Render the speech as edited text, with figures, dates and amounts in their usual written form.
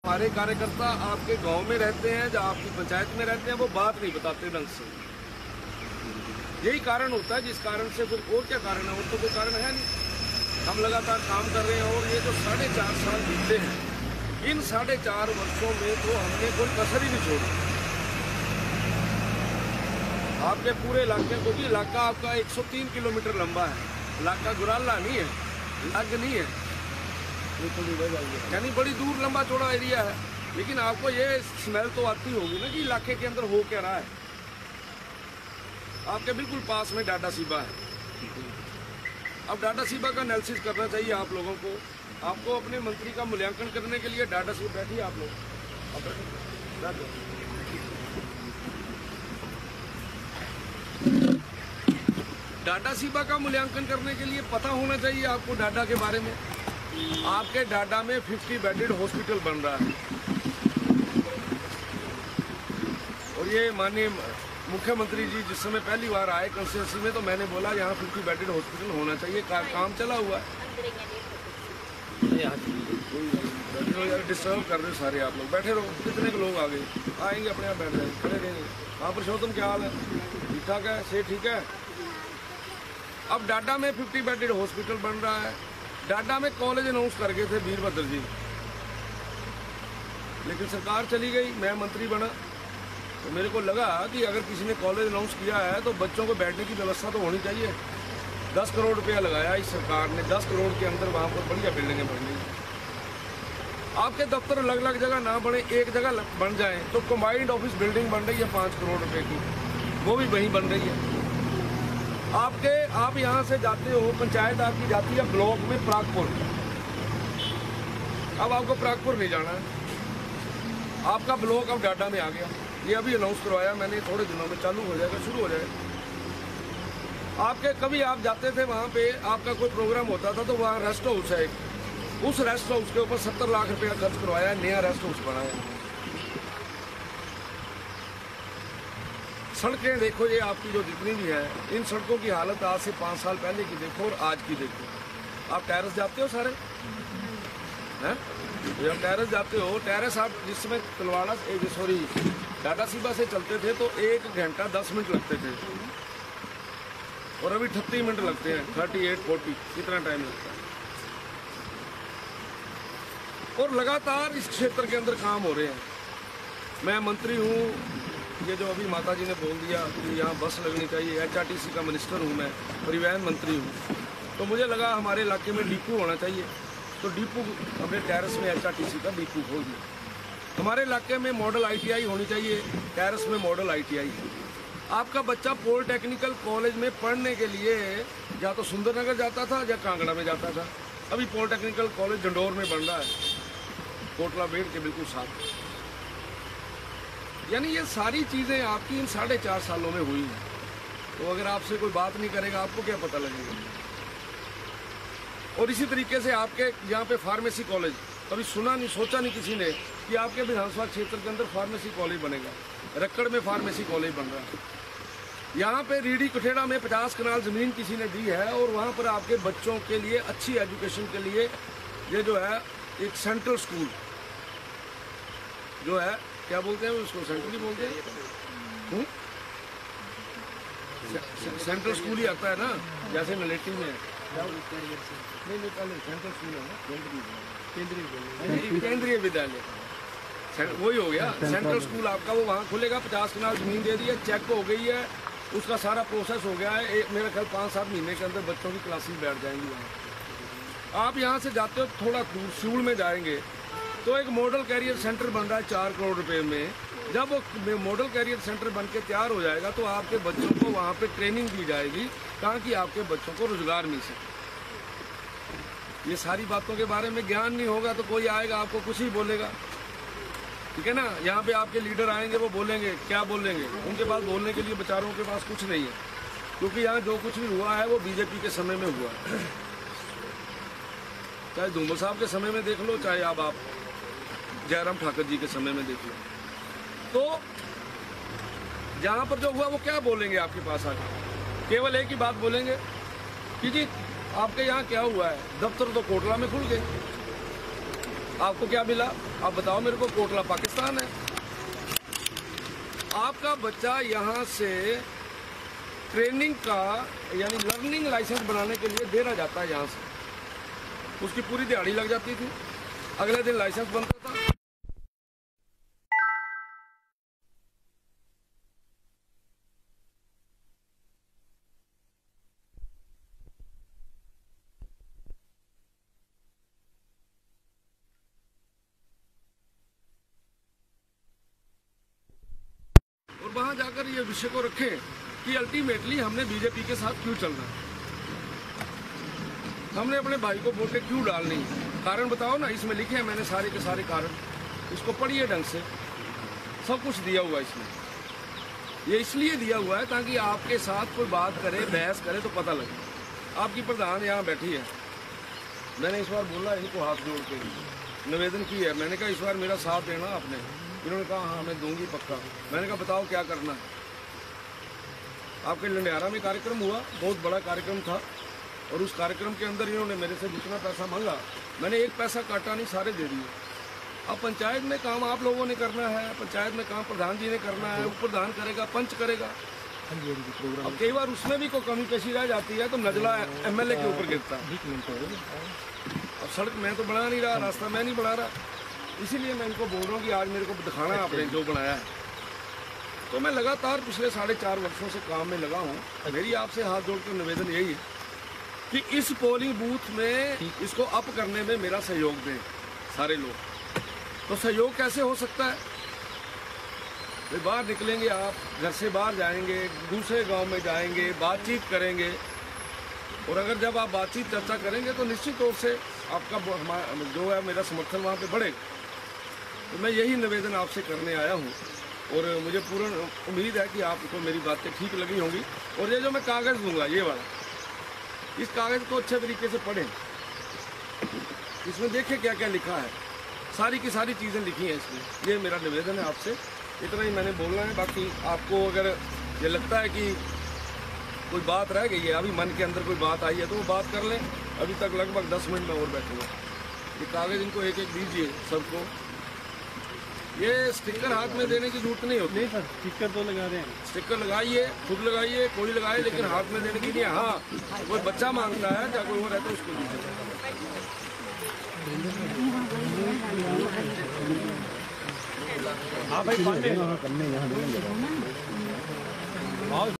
हमारे कार्यकर्ता आपके गांव में रहते हैं, जहाँ आपकी पंचायत में रहते हैं, वो बात नहीं बताते ढंग से। यही कारण होता है, जिस कारण से फिर और क्या कारण है, और तो कोई कारण है नहीं। हम लगातार काम कर रहे हैं और ये जो 4.5 साल बीते हैं, इन 4.5 वर्षों में तो हमने कोई कसर ही नहीं छोड़ी। आपके पूरे इलाके को भी, इलाका आपका 103 किलोमीटर लंबा है, इलाका गुराला नहीं है, लग नहीं है, यानी बड़ी दूर लंबा चौड़ा एरिया है। लेकिन आपको ये स्मेल तो आती होगी ना कि इलाके के अंदर हो क्या रहा है। आपके बिल्कुल पास में डाडा सीबा है। अब डाडा सीबा का एनालिसिस करना चाहिए आप लोगों को। आपको अपने मंत्री का मूल्यांकन करने के लिए डाडा सीबा, बैठिए आप लोग, डाडा सीबा का मूल्यांकन करने के लिए पता होना चाहिए आपको डाडा के बारे में। आपके डाडा में 50 बेडेड हॉस्पिटल बन रहा है और ये माननीय मुख्यमंत्री जी जिस समय पहली बार आए कंस्टिट्यूंसी में, तो मैंने बोला यहाँ 50 बेडेड हॉस्पिटल होना चाहिए। काम चला हुआ है। डिस्टर्ब कर रहे हो सारे आप लोग, बैठे रहो। कितने के लोग आ गए, आएंगे अपने आप बैठ जाएंगे, खड़े रहेंगे। हाँ पुरुषोत्तम, क्या हाल है? ठीक ठाक है, से ठीक है। अब डाडा में 50 बेडेड हॉस्पिटल बन रहा है। डाडा में कॉलेज अनाउंस कर गए थे वीरभद्र जी, लेकिन सरकार चली गई, मैं मंत्री बना। तो मेरे को लगा कि अगर किसी ने कॉलेज अनाउंस किया है तो बच्चों को बैठने की व्यवस्था तो होनी चाहिए। 10 करोड़ रुपया लगाया इस सरकार ने, 10 करोड़ के अंदर वहाँ पर बढ़िया बिल्डिंगें बन गई। आपके दफ्तर अलग अलग जगह ना बने, एक जगह बन जाए तो कंबाइंड ऑफिस बिल्डिंग बन रही है 5 करोड़ रुपए की, वो भी वहीं बन रही है। आप यहाँ से जाते हो, पंचायत आपकी जाती है ब्लॉक में प्रागपुर। अब आपको प्रागपुर नहीं जाना है, आपका ब्लॉक अब डाडा में आ गया। ये अभी अनाउंस करवाया मैंने, थोड़े दिनों में चालू हो जाएगा, शुरू हो जाएगा। आपके कभी आप जाते थे वहाँ पे, आपका कोई प्रोग्राम होता था तो वहाँ रेस्ट हाउस है, उस रेस्ट हाउस के ऊपर 70 लाख रुपया खर्च करवाया, नया रेस्ट हाउस बनाया। सड़कें देखो, ये आपकी जो जितनी भी है, इन सड़कों की हालत आज से 5 साल पहले की देखो और आज की देखो। आप टेरेस जाते हो सारे हैं? जब टेरेस जाते हो, टेरेस आप जिस समय तलवाड़ा डाडा सीबा से चलते थे तो 1 घंटा 10 मिनट लगते थे और अभी 38 मिनट लगते हैं, 38-40, कितना टाइम लगता है। और लगातार इस क्षेत्र के अंदर काम हो रहे हैं। मैं मंत्री हूँ, ये जो अभी माता जी ने बोल दिया कि यहाँ बस लगनी चाहिए, HRTC का मिनिस्टर हूँ मैं, परिवहन मंत्री हूँ, तो मुझे लगा हमारे इलाके में डिपो होना चाहिए। तो डिपो अपने टेरेस में HRTC का डिपो खोल दिया। हमारे इलाके में मॉडल ITI होनी चाहिए, टेरेस में मॉडल ITI। आपका बच्चा पॉलिटेक्निकल कॉलेज में पढ़ने के लिए या तो सुंदरनगर जाता था या कांगड़ा में जाता था। अभी पॉलिटेक्निकल कॉलेज जंडौर में बन रहा है, कोटला बेड़ के बिल्कुल साथ। यानी ये सारी चीज़ें आपकी इन 4.5 सालों में हुई हैं। तो अगर आपसे कोई बात नहीं करेगा, आपको क्या पता लगेगा? और इसी तरीके से आपके यहाँ पे फार्मेसी कॉलेज, कभी सुना नहीं, सोचा नहीं किसी ने कि आपके विधानसभा क्षेत्र के अंदर फार्मेसी कॉलेज बनेगा। रक्कड़ में फार्मेसी कॉलेज बन रहा है। यहाँ पे रीडी कुठेड़ा में 50 कनाल ज़मीन किसी ने दी है और वहाँ पर आपके बच्चों के लिए अच्छी एजुकेशन के लिए ये जो है एक सेंट्रल स्कूल जो है, क्या बोलते हैं उसको, सेंट्रल ही बोलते हैं, सेंट्रल स्कूल ही आता है ना, जैसे नलेटी में नहीं, सेंट्रल स्कूल है ना, केंद्रीय विद्यालय, वही हो गया सेंट्रल स्कूल आपका। वो वहाँ खुलेगा, 50 कनाल जमीन दे दी है, चेक हो गई है, उसका सारा प्रोसेस हो गया है। मेरा ख्याल 5-7 महीने के अंदर बच्चों की क्लासेस बैठ जाएंगी वहाँ। आप यहाँ से जाते हो थोड़ा दूर सिउड़ में जाएंगे तो एक मॉडल कैरियर सेंटर बन रहा है 4 करोड़ रुपए में। जब वो मॉडल कैरियर सेंटर बन के तैयार हो जाएगा तो आपके बच्चों को वहाँ पे ट्रेनिंग दी जाएगी ताकि आपके बच्चों को रोजगार मिल सके। ये सारी बातों के बारे में ज्ञान नहीं होगा तो कोई आएगा आपको कुछ ही बोलेगा, ठीक है ना। यहाँ पे आपके लीडर आएंगे, वो बोलेंगे, क्या बोलेंगे? उनके पास बोलने के लिए बेचारों के पास कुछ नहीं है, क्योंकि यहाँ जो कुछ भी हुआ है वो बीजेपी के समय में हुआ है। चाहे धूमल साहब के समय में देख लो, चाहे आप जयराम ठाकुर जी के समय में देख लो। तो जहाँ पर जो हुआ वो क्या बोलेंगे आपके पास आके? केवल एक ही बात बोलेंगे कि जी आपके यहाँ क्या हुआ है, दफ्तर तो कोटला में खुल गए। आपको क्या मिला? आप बताओ मेरे को। कोटला पाकिस्तान है। आपका बच्चा यहाँ से ट्रेनिंग का यानी लर्निंग लाइसेंस बनाने के लिए देना जाता है यहाँ से, उसकी पूरी दिहाड़ी लग जाती थी, अगले दिन लाइसेंस बनता था। और वहां जाकर ये विषय को रखें कि अल्टीमेटली हमने बीजेपी के साथ क्यों चलना है, हमने अपने भाई को वोटें क्यों डालनी है। कारण बताओ ना, इसमें लिखे हैं मैंने सारे के सारे कारण, इसको पढ़िए ढंग से, सब कुछ दिया हुआ है इसमें। ये इसलिए दिया हुआ है ताकि आपके साथ कोई बात करे, बहस करे तो पता लगे। आपकी प्रधान यहाँ बैठी है, मैंने इस बार बोला इनको हाथ जोड़ के निवेदन की है, मैंने कहा इस बार मेरा साथ देना आपने। इन्होंने कहा हाँ मैं दूंगी पक्का। मैंने कहा बताओ क्या करना है। आपके लंडियारा में कार्यक्रम हुआ, बहुत बड़ा कार्यक्रम था, और उस कार्यक्रम के अंदर इन्होंने मेरे से जितना पैसा मांगा मैंने एक पैसा काटा नहीं, सारे दे दिए। अब पंचायत में काम आप लोगों ने करना है, पंचायत में काम प्रधान जी ने करना है, उप प्रधान करेगा, पंच करेगा। अब कई बार उसमें भी कोई कमी पेशी रह जाती है तो नजला एमएलए के ऊपर गिरता है। अब सड़क मैं तो बना नहीं रहा, रास्ता मैं नहीं बना रहा, इसीलिए मैं इनको बोल रहा हूँ कि आज मेरे को दिखाना है आपने जो बनाया है। तो मैं लगातार पिछले 4.5 वर्षों से काम में लगा हूँ। मेरी आपसे हाथ जोड़कर निवेदन यही है कि इस पोलिंग बूथ में इसको अप करने में मेरा सहयोग दें सारे लोग। तो सहयोग कैसे हो सकता है? भाई बाहर निकलेंगे, आप घर से बाहर जाएंगे, दूसरे गांव में जाएंगे, बातचीत करेंगे, और अगर जब आप बातचीत चर्चा करेंगे तो निश्चित तौर से आपका जो है मेरा समर्थन वहाँ पे बढ़ेगा। तो मैं यही निवेदन आपसे करने आया हूँ, और मुझे पूर्ण उम्मीद है कि आपको मेरी बातें ठीक लगी होंगी। और ये जो मैं कागज़ दूंगा, ये वाला, इस कागज़ को अच्छे तरीके से पढ़ें, इसमें देखें क्या क्या लिखा है, सारी की सारी चीज़ें लिखी हैं इसमें। ये मेरा निवेदन है आपसे, इतना ही मैंने बोलना है। बाकी आपको अगर ये लगता है कि कोई बात रह गई है, अभी मन के अंदर कोई बात आई है, तो वो बात कर लें। अभी तक लगभग 10 मिनट में और बैठूंगा। ये कागज़ इनको एक एक दीजिए सबको। ये स्टिकर हाथ में देने की जरूरत नहीं होती। नहीं सर, स्टिकर तो लगा रहे हैं। स्टिकर लगाइए, खुद लगाइए, कोई लगाए, लेकिन हाथ में देने की नहीं। हाँ, कोई बच्चा मांगता है या कोई और रहता है उसको दीजिए। हाँ भाई,